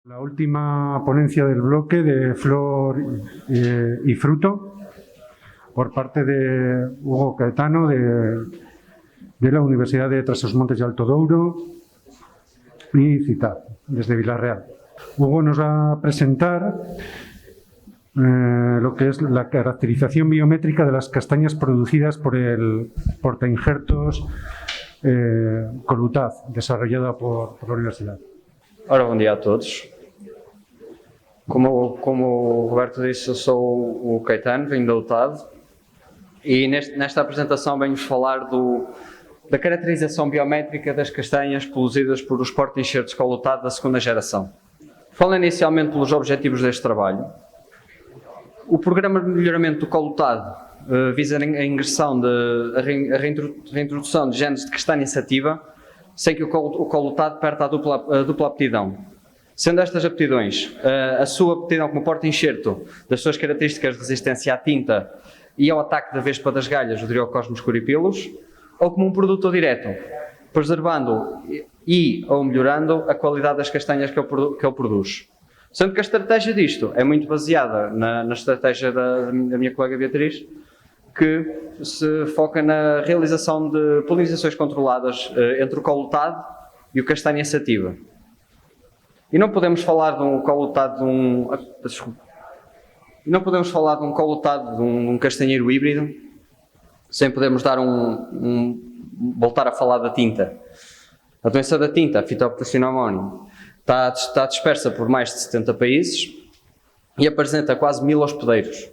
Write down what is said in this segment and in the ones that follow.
La última ponencia del bloque de flor y fruto por parte de Hugo Caetano de la Universidad de Trás-os-Montes y Alto Douro y CITAD, desde Vilarreal. Hugo nos va a presentar lo que es la caracterización biométrica de las castañas producidas por el portainjertos Colutad, desarrollada por la Universidad. Ora, bom dia a todos. Como o Roberto disse, eu sou o Caetano, venho da UTAD e nesta apresentação venho-vos falar da caracterização biométrica das castanhas produzidas por os porta-enxertos Colutad da segunda geração. Falando inicialmente pelos objetivos deste trabalho, o programa de melhoramento do Colutad visa a ingressão a reintrodução de genes de castanha sativa sem que o Colutad perca a dupla aptidão. Sendo estas aptidões, a sua aptidão como porta-enxerto das suas características de resistência à tinta e ao ataque da vespa das galhas, o Dryocosmos coryphilus, ou como um produto direto, preservando ou melhorando a qualidade das castanhas que ele produz. Sendo que a estratégia disto é muito baseada na estratégia da minha colega Beatriz, que se foca na realização de polinizações controladas entre o Colutad e o castanha sativa. E não podemos falar de um Colutad de um castanheiro híbrido sem podermos dar voltar a falar da tinta. A doença da tinta, a Phytophthora está dispersa por mais de 70 países e apresenta quase 1000 hospedeiros.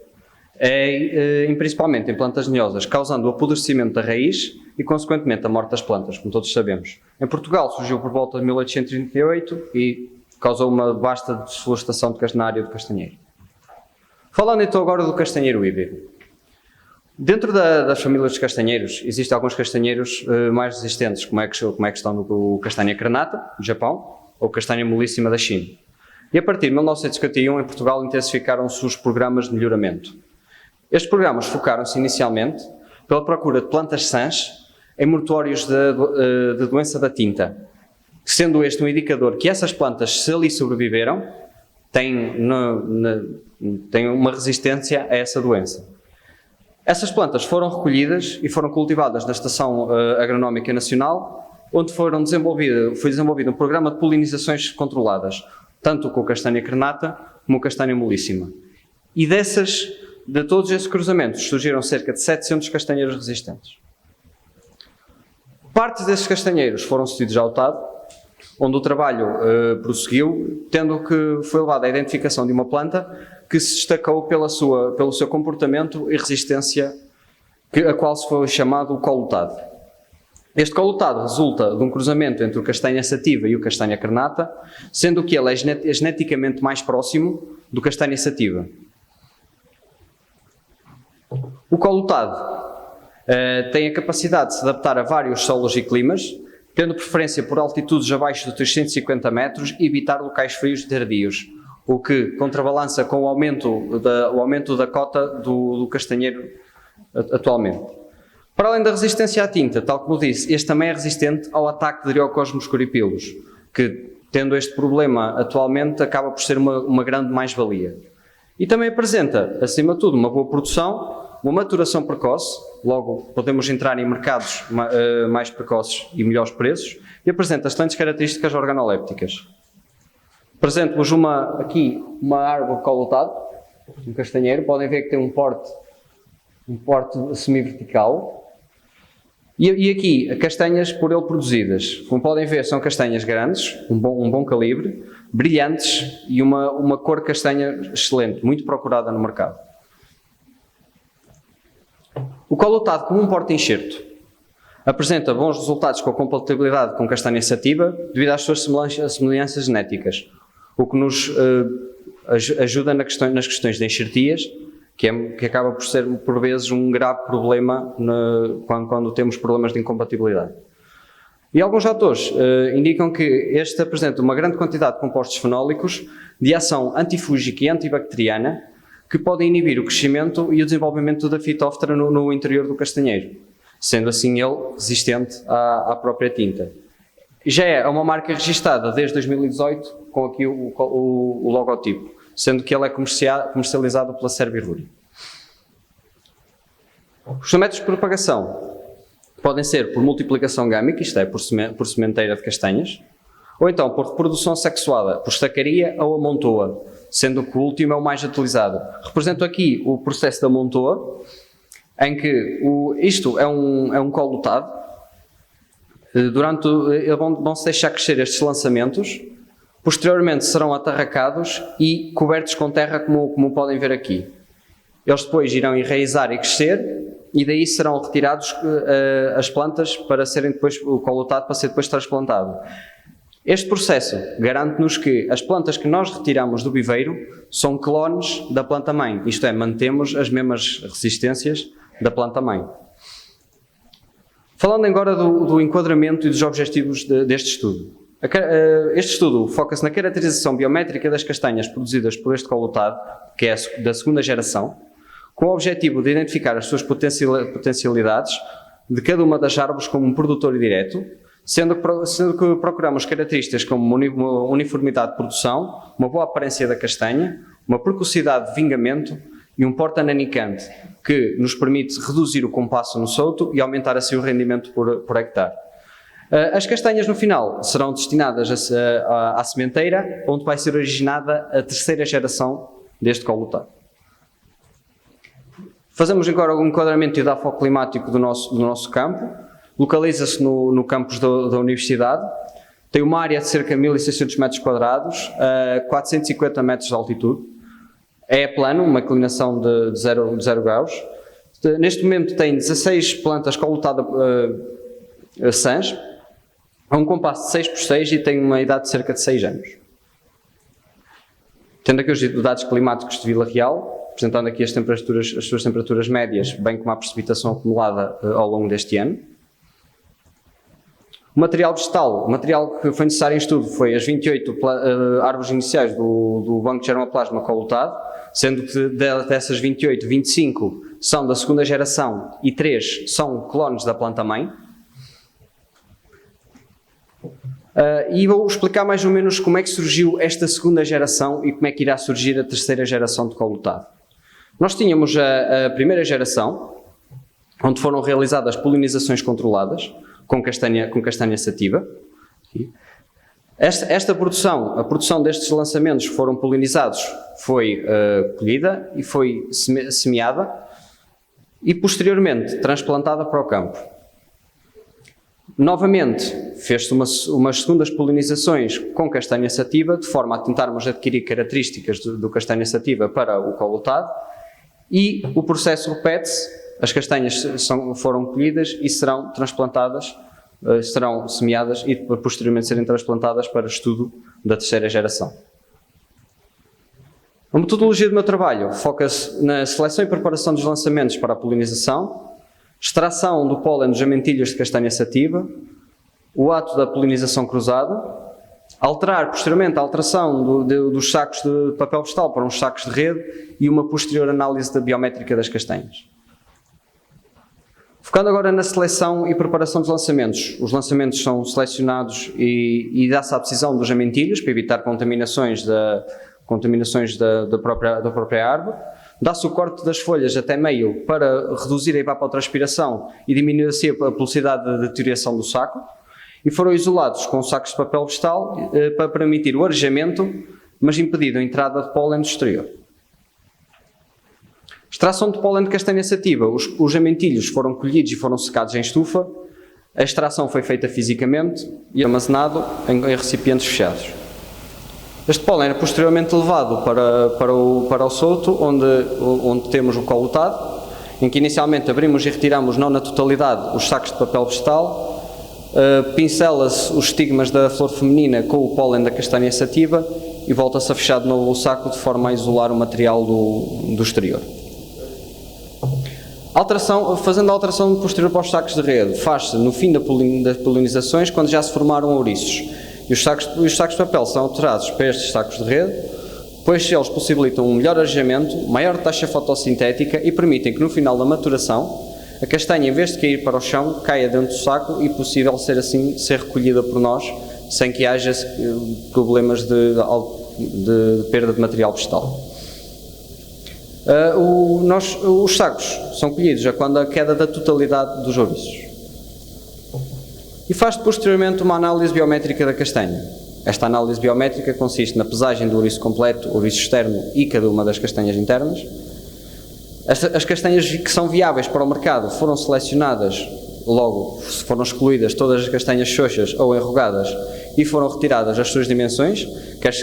Principalmente em plantas lenhosas, causando o apodrecimento da raiz e, consequentemente, a morte das plantas, como todos sabemos. Em Portugal surgiu por volta de 1838 e causou uma vasta desflorestação na área do castanheiro. Falando então agora do castanheiro híbrido. Dentro das famílias dos castanheiros, existem alguns castanheiros mais resistentes, como é que estão o castanha crenata, do Japão, ou castanha molíssima da China. E a partir de 1951, em Portugal, intensificaram-se os programas de melhoramento. Estes programas focaram-se inicialmente pela procura de plantas sãs em mortuórios de doença da tinta, sendo este um indicador que essas plantas, se ali sobreviveram, têm uma resistência a essa doença. Essas plantas foram recolhidas e foram cultivadas na Estação Agronómica Nacional, onde foi desenvolvido um programa de polinizações controladas, tanto com a castanha crenata como a castanha molíssima. E de todos esses cruzamentos surgiram cerca de 700 castanheiros resistentes. Partes desses castanheiros foram cedidos à UTAD, onde o trabalho prosseguiu, tendo que foi levada à identificação de uma planta que se destacou pelo seu comportamento e resistência, a qual se foi chamado o Colutad. Este Colutad resulta de um cruzamento entre o castanha sativa e o castanha crenata, sendo que ele é geneticamente mais próximo do castanha sativa. O Colutad tem a capacidade de se adaptar a vários solos e climas, tendo preferência por altitudes abaixo de 350 metros e evitar locais frios e tardios, o que contrabalança com o aumento da cota do castanheiro atualmente. Para além da resistência à tinta, tal como disse, este também é resistente ao ataque de Dryocosmos coryphilus, que, tendo este problema atualmente, acaba por ser uma grande mais-valia. E também apresenta, acima de tudo, uma boa produção, uma maturação precoce, logo podemos entrar em mercados mais precoces e melhores preços, e apresenta excelentes características organolépticas. Apresento-vos aqui uma árvore Colutad, um castanheiro, podem ver que tem um porte semi-vertical, e aqui castanhas por ele produzidas. Como podem ver, são castanhas grandes, um bom calibre, brilhantes e uma cor castanha excelente, muito procurada no mercado. O Colutad, como um porta-enxerto, apresenta bons resultados com a compatibilidade com castanha sativa devido às suas semelhanças genéticas, o que nos ajuda nas questões de enxertias, que acaba por ser, por vezes, um grave problema quando temos problemas de incompatibilidade. E alguns autores indicam que este apresenta uma grande quantidade de compostos fenólicos de ação antifúngica e antibacteriana que podem inibir o crescimento e o desenvolvimento da Phytophthora no interior do castanheiro, sendo assim ele resistente à própria tinta. Já é uma marca registada desde 2018 com aqui o logotipo, sendo que ele é comercializado pela Serviruri. Os métodos de propagação podem ser por multiplicação gâmica, isto é, por sementeira de castanhas, ou então por reprodução sexuada, por estacaria ou amontoa, sendo que o último é o mais utilizado. Represento aqui o processo da amontoa, em que isto é um colutado. Vão-se deixar crescer estes lançamentos, posteriormente serão atarracados e cobertos com terra, como podem ver aqui. Eles depois irão enraizar e crescer, e daí serão retirados as plantas para serem depois, o colutado para ser depois transplantado. Este processo garante-nos que as plantas que nós retiramos do viveiro são clones da planta-mãe, isto é, mantemos as mesmas resistências da planta-mãe. Falando agora do enquadramento e dos objetivos deste estudo. Este estudo foca-se na caracterização biométrica das castanhas produzidas por este colutado, que é da segunda geração, com o objetivo de identificar as suas potencialidades de cada uma das árvores como um produtor direto, sendo que procuramos características como uma uniformidade de produção, uma boa aparência da castanha, uma precocidade de vingamento e um porte ananicante, que nos permite reduzir o compasso no solto e aumentar assim o rendimento por hectare. As castanhas no final serão destinadas à sementeira, onde vai ser originada a terceira geração deste colutado. Fazemos agora um enquadramento edafoclimático do nosso campo. Localiza-se no campus da Universidade. Tem uma área de cerca de 1.600 metros quadrados, a 450 metros de altitude. É plano, uma inclinação de 0 graus. Neste momento tem 16 plantas colutadas sãs, a um compasso de 6 por 6 e tem uma idade de cerca de 6 anos. Tendo aqui os dados climáticos de Vila Real, apresentando aqui as suas temperaturas médias, bem como a precipitação acumulada ao longo deste ano. O material vegetal, o material que foi necessário em estudo foi as 28 árvores iniciais do banco de germoplasma colutado, sendo que dessas 28, 25 são da segunda geração e 3 são clones da planta-mãe. E vou explicar mais ou menos como é que surgiu esta segunda geração e como é que irá surgir a terceira geração de colutado. Nós tínhamos a primeira geração, onde foram realizadas polinizações controladas com castanha sativa. Esta produção, a produção destes lançamentos foram polinizados, foi colhida e foi semeada e posteriormente transplantada para o campo. Novamente, fez-se umas segundas polinizações com castanha sativa, de forma a tentarmos adquirir características do castanha sativa para o colutado, e o processo repete-se, as castanhas foram colhidas e serão transplantadas, serão semeadas e posteriormente serem transplantadas para estudo da terceira geração. A metodologia do meu trabalho foca-se na seleção e preparação dos lançamentos para a polinização, extração do pólen dos amentilhos de castanha sativa, o ato da polinização cruzada, alterar posteriormente a alteração dos sacos de papel vegetal para uns sacos de rede e uma posterior análise da biométrica das castanhas. Focando agora na seleção e preparação dos lançamentos. Os lançamentos são selecionados e dá-se a decisão dos amentilhos para evitar contaminações da própria árvore. Dá-se o corte das folhas até meio para reduzir a evapotranspiração e diminuir assim a velocidade de deterioração do saco. E foram isolados com sacos de papel vegetal para permitir o arejamento, mas impedir a entrada de pólen do exterior. Extração de pólen de castanha sativa. Os amentilhos foram colhidos e foram secados em estufa. A extração foi feita fisicamente e armazenado em recipientes fechados. Este pólen é posteriormente levado para o solto, onde temos o colutado, em que inicialmente abrimos e retiramos, não na totalidade, os sacos de papel vegetal, pincela-se os estigmas da flor feminina com o pólen da castanha sativa e volta-se a fechar de novo o saco de forma a isolar o material do exterior. Fazendo a alteração posterior para os sacos de rede, faz-se no fim das polinizações, quando já se formaram ouriços. E os sacos de papel são alterados para estes sacos de rede, pois eles possibilitam um melhor arejamento, maior taxa fotossintética e permitem que no final da maturação a castanha, em vez de cair para o chão, caia dentro do saco e possível ser recolhida por nós sem que haja problemas de perda de material vegetal. Os sacos são colhidos a quando a queda da totalidade dos ouriços. E faz-se posteriormente uma análise biométrica da castanha. Esta análise biométrica consiste na pesagem do ouriço completo, ouriço externo e cada uma das castanhas internas. As castanhas que são viáveis para o mercado foram selecionadas, logo foram excluídas todas as castanhas xoxas ou enrugadas e foram retiradas as suas dimensões,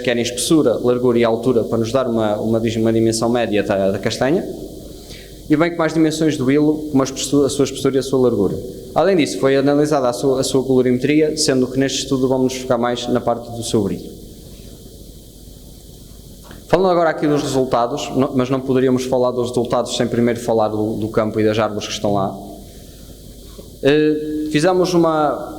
querem espessura, largura e altura, para nos dar uma dimensão média da castanha, e bem como as dimensões do hilo, como a sua espessura e a sua largura. Além disso, foi analisada a sua colorimetria, sendo que neste estudo vamos nos focar mais na parte do seu brilho. Falando agora aqui dos resultados, mas não poderíamos falar dos resultados sem primeiro falar do campo e das árvores que estão lá. Fizemos uma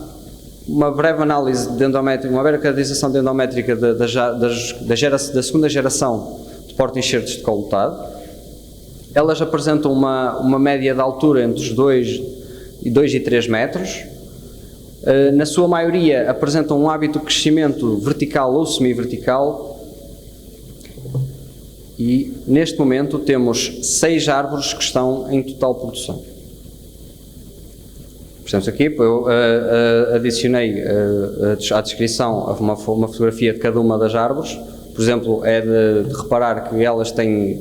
breve análise de endométrica, uma breve caracterização de endométrica da segunda geração de porta-enxertos de colutado. Elas apresentam uma média de altura entre os 2 e 3 metros. Na sua maioria apresentam um hábito de crescimento vertical ou semi-vertical. E neste momento temos 6 árvores que estão em total produção. Portanto, aqui eu adicionei à descrição uma fotografia de cada uma das árvores. Por exemplo, é de reparar que elas têm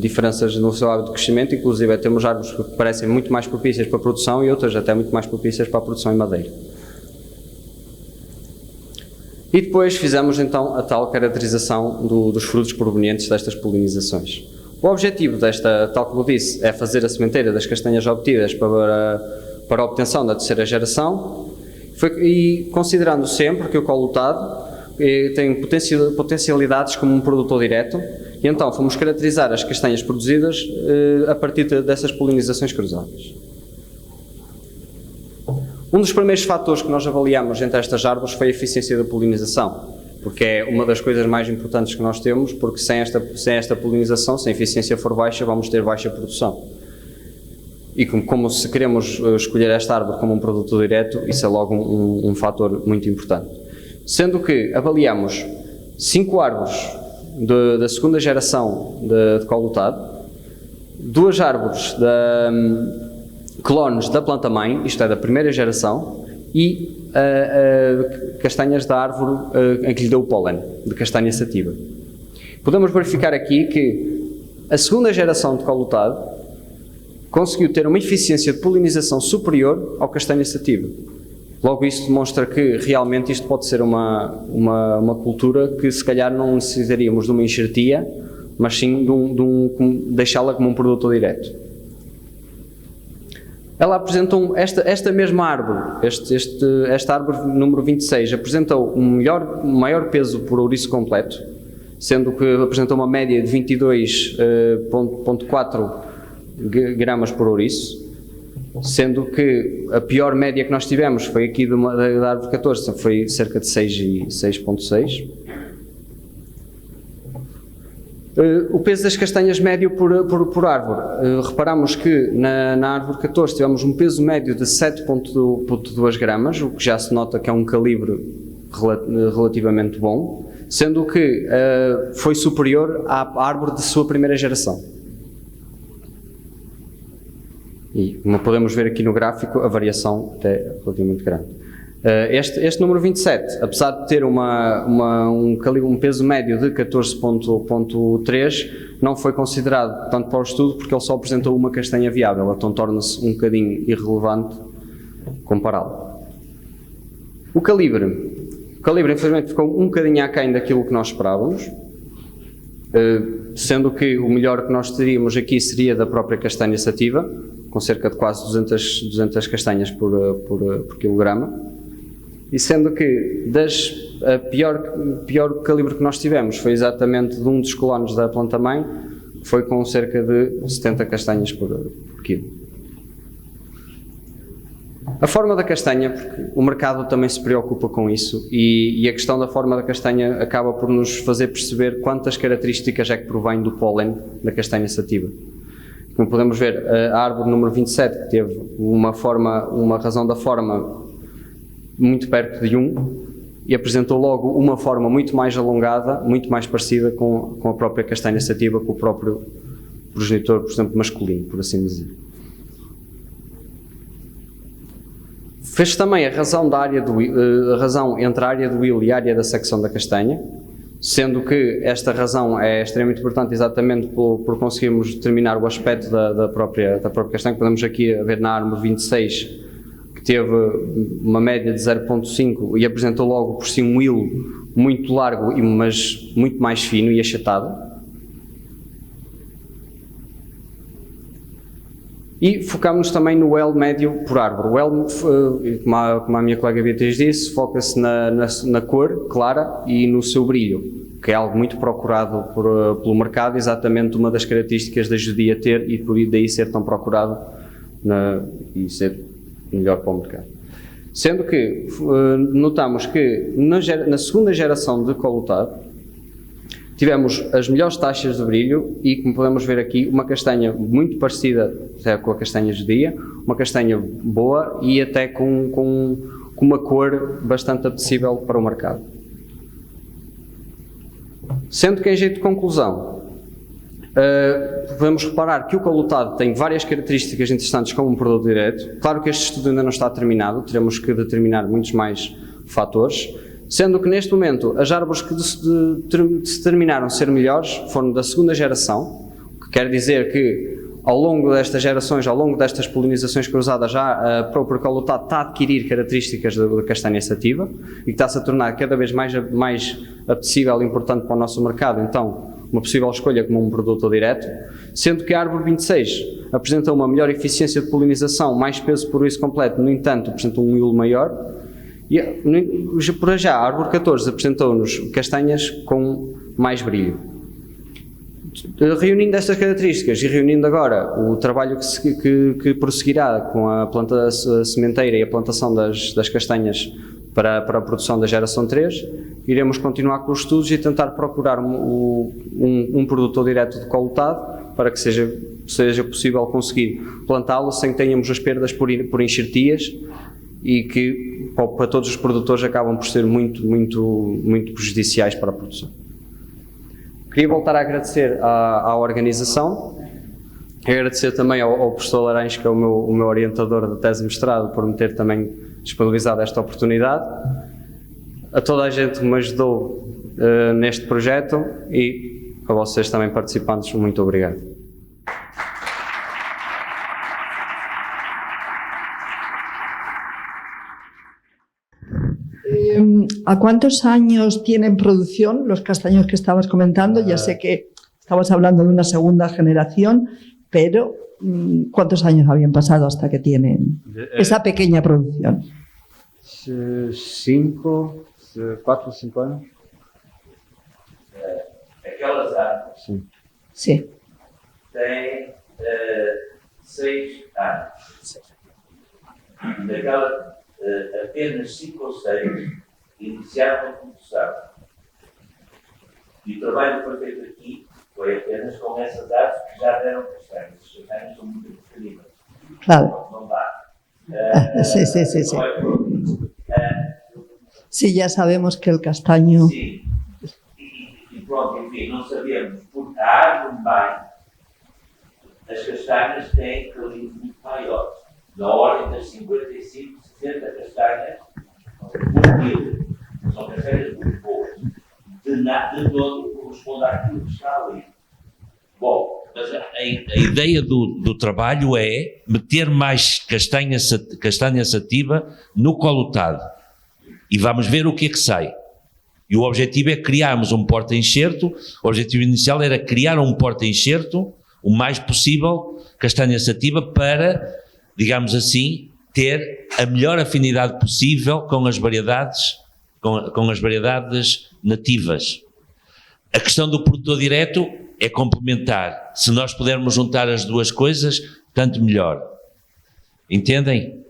diferenças no seu hábito de crescimento, inclusive temos árvores que parecem muito mais propícias para a produção e outras até muito mais propícias para a produção em madeira. E depois fizemos então a tal caracterização dos frutos provenientes destas polinizações. O objetivo desta, tal como disse, é fazer a sementeira das castanhas obtidas para a obtenção da terceira geração, e considerando sempre que o colutado tem potencialidades como um produtor direto, e então fomos caracterizar as castanhas produzidas a partir dessas polinizações cruzadas. Um dos primeiros fatores que nós avaliamos entre estas árvores foi a eficiência da polinização, porque é uma das coisas mais importantes que nós temos, porque sem esta polinização, se a eficiência for baixa, vamos ter baixa produção. E como se queremos escolher esta árvore como um produto direto, isso é logo um fator muito importante. Sendo que avaliamos 5 árvores da segunda geração de colutado, 2 árvores clones da planta-mãe, isto é, da primeira geração, e castanhas da árvore em que lhe deu o pólen, de castanha sativa. Podemos verificar aqui que a segunda geração de colutado conseguiu ter uma eficiência de polinização superior ao castanha sativa. Logo, isto demonstra que realmente isto pode ser uma cultura que se calhar não necessitaríamos de uma enxertia, mas sim deixá-la como um produto direto. Ela apresentou esta mesma árvore, esta árvore número 26, apresentou um maior peso por ouriço completo, sendo que apresentou uma média de 22,4 gramas por ouriço, sendo que a pior média que nós tivemos foi aqui da árvore 14, foi cerca de 6,6. O peso das castanhas médio por árvore. Reparamos que na árvore 14 tivemos um peso médio de 7,2 gramas, o que já se nota que é um calibre relativamente bom, sendo que foi superior à árvore de sua primeira geração. E como podemos ver aqui no gráfico, a variação até é relativamente grande. Este número 27, apesar de ter um peso médio de 14,3, não foi considerado tanto para o estudo porque ele só apresentou uma castanha viável, então torna-se um bocadinho irrelevante compará-lo. O calibre infelizmente ficou um bocadinho aquém daquilo que nós esperávamos, sendo que o melhor que nós teríamos aqui seria da própria castanha sativa, com cerca de quase 200 castanhas por quilograma. E sendo que a pior calibre que nós tivemos foi exatamente de um dos colonos da planta-mãe, que foi com cerca de 70 castanhas por quilo. A forma da castanha, porque o mercado também se preocupa com isso, e a questão da forma da castanha acaba por nos fazer perceber quantas características é que provém do pólen da castanha sativa. Como podemos ver, a árvore número 27, que teve uma razão da forma muito perto de 1, e apresentou logo uma forma muito mais alongada, muito mais parecida com a própria castanha sativa, com o próprio progenitor, por exemplo, masculino, por assim dizer. Fez também a razão entre a área do hilo e a área da secção da castanha, sendo que esta razão é extremamente importante exatamente por conseguirmos determinar o aspecto da própria castanha. Podemos aqui ver na árvore 26 que teve uma média de 0,5 e apresentou logo por si um hilo muito largo, mas muito mais fino e achatado. E focámos também no L médio por árvore. O L, como a minha colega Beatriz disse, foca-se na cor clara e no seu brilho, que é algo muito procurado pelo mercado, exatamente uma das características da judia ter e por daí ser tão procurado e ser melhor para o mercado. Sendo que notamos que na segunda geração de colutado tivemos as melhores taxas de brilho e, como podemos ver aqui, uma castanha muito parecida com a castanha judia, uma castanha boa e até com uma cor bastante apetecível para o mercado. Sendo que, em jeito de conclusão, podemos reparar que o colutado tem várias características interessantes como um produto direto. Claro que este estudo ainda não está terminado, teremos que determinar muitos mais fatores, sendo que neste momento as árvores que determinaram ser melhores foram da segunda geração, o que quer dizer que ao longo destas gerações, ao longo destas polinizações cruzadas, já a própria colutado está a adquirir características da castanha sativa e que está-se a tornar cada vez mais apetecível e importante para o nosso mercado, então uma possível escolha como um produto direto, sendo que a árvore 26 apresenta uma melhor eficiência de polinização, mais peso por isso completo, no entanto apresenta um hilo maior. E, por já, a árvore 14 apresentou-nos castanhas com mais brilho. Reunindo estas características e reunindo agora o trabalho que prosseguirá com a planta sementeira e a plantação das castanhas para a produção da geração 3, iremos continuar com os estudos e tentar procurar um produtor direto de colutado para que seja possível conseguir plantá-lo sem que tenhamos as perdas por enxertias e que para todos os produtores acabam por ser muito prejudiciais para a produção. Queria voltar a agradecer à organização, agradecer também ao professor Laranjo, que é o meu orientador da tese de mestrado, por me ter também disponibilizado esta oportunidade, a toda a gente que me ajudou neste projeto e a vocês também participantes, muito obrigado. ¿A cuántos años tienen producción los castaños que estabas comentando? Ya sé que estabas hablando de una segunda generación, pero ¿cuántos años habían pasado hasta que tienen esa pequeña producción? 4 o 5 anos. Aquelas árvores Sí. têm 6 anos. Daquela, apenas 5 ou 6 iniciaram a produção. E o trabalho que foi feito aqui foi apenas com essas árvores que já deram castanhas. As castanhas são muito pequeninas. Claro. Não dá. Sí. Não é pronto. Sí, ya sabemos que el castaño... Sim. E pronto, enfim, não sabemos, porque a árvore mãe, as castanhas têm calibre muito maior, na ordem das 55, 60 castanhas por quilo. São castanhas muito boas. De todo corresponde àquilo que está ali. Bom, mas a ideia do trabalho é meter mais castanha sativa no colutado. E vamos ver o que é que sai. E o objetivo é criarmos um porta-enxerto. O objetivo inicial era criar um porta-enxerto o mais possível castanha sativa para, digamos assim, ter a melhor afinidade possível com as variedades, com as variedades nativas. A questão do produtor direto é complementar. Se nós pudermos juntar as duas coisas, tanto melhor. Entendem?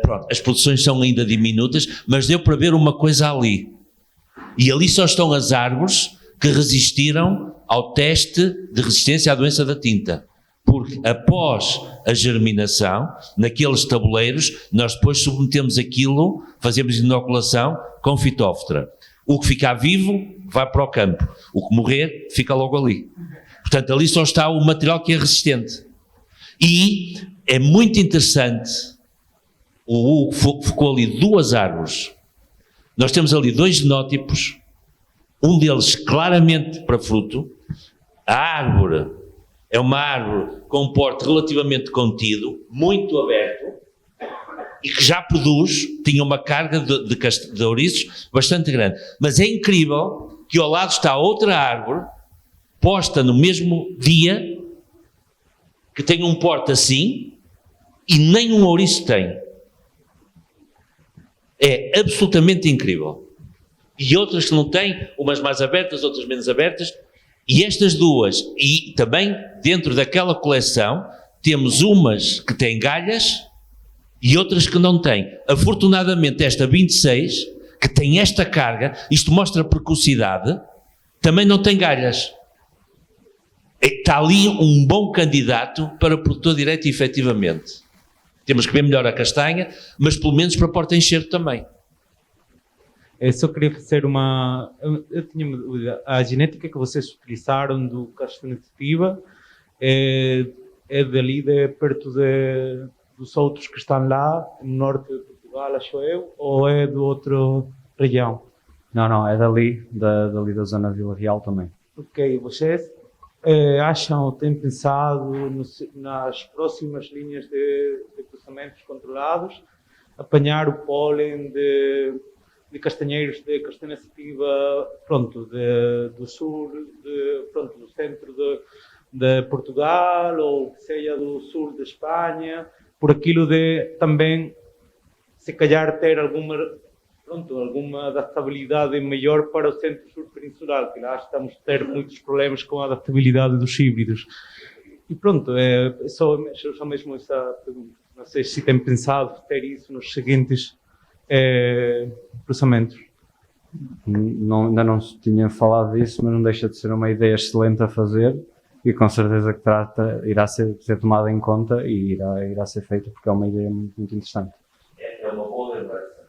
Pronto, as produções são ainda diminutas, mas deu para ver uma coisa ali. E ali só estão as árvores que resistiram ao teste de resistência à doença da tinta. porque após a germinação, naqueles tabuleiros, nós depois submetemos aquilo, fazemos inoculação com fitóftora. O que ficar vivo vai para o campo, o que morrer fica logo ali. Portanto, ali só está o material que é resistente. E é muito interessante, o Hugo focou ali 2 árvores. Nós temos ali 2 genótipos, um deles claramente para fruto. A árvore é uma árvore com um porte relativamente contido, muito aberto, e que já produz, tinha uma carga de ouriços bastante grande. Mas é incrível que ao lado está outra árvore, posta no mesmo dia, que tem um porte assim, e nem um ouriço tem. É absolutamente incrível. E outras que não têm, umas mais abertas, outras menos abertas, e estas duas, e também dentro daquela coleção, temos umas que têm galhas e outras que não têm. Afortunadamente esta 26, que tem esta carga, isto mostra precocidade, também não tem galhas. Está ali um bom candidato para produtor direto, efetivamente. Temos que ver melhor a castanha, mas pelo menos para porta-enxerto também. Eu só queria fazer uma... Eu tinha uma dúvida. A genética que vocês utilizaram do castanha sativa é dali, perto dos outros que estão lá, no norte de Portugal, acho eu, ou é de outra região? Não, é dali da zona de Vila Real também. Ok, vocês acham ou têm pensado nas próximas linhas de cruzamentos controlados apanhar o pólen de castanheiros de castanha sativa, pronto, do sul, pronto, do centro de Portugal, ou que seja do sul de Espanha, por aquilo de também, se calhar, ter alguma adaptabilidade maior para o centro-sul peninsular, que lá estamos a ter muitos problemas com a adaptabilidade dos híbridos. E pronto, só mesmo essa pergunta. Não sei se tem pensado ter isso nos seguintes cruzamentos. Ainda não tinha falado disso, mas não deixa de ser uma ideia excelente a fazer e com certeza que irá ser tomada em conta e irá ser feita porque é uma ideia muito, muito interessante. É uma boa lembrança.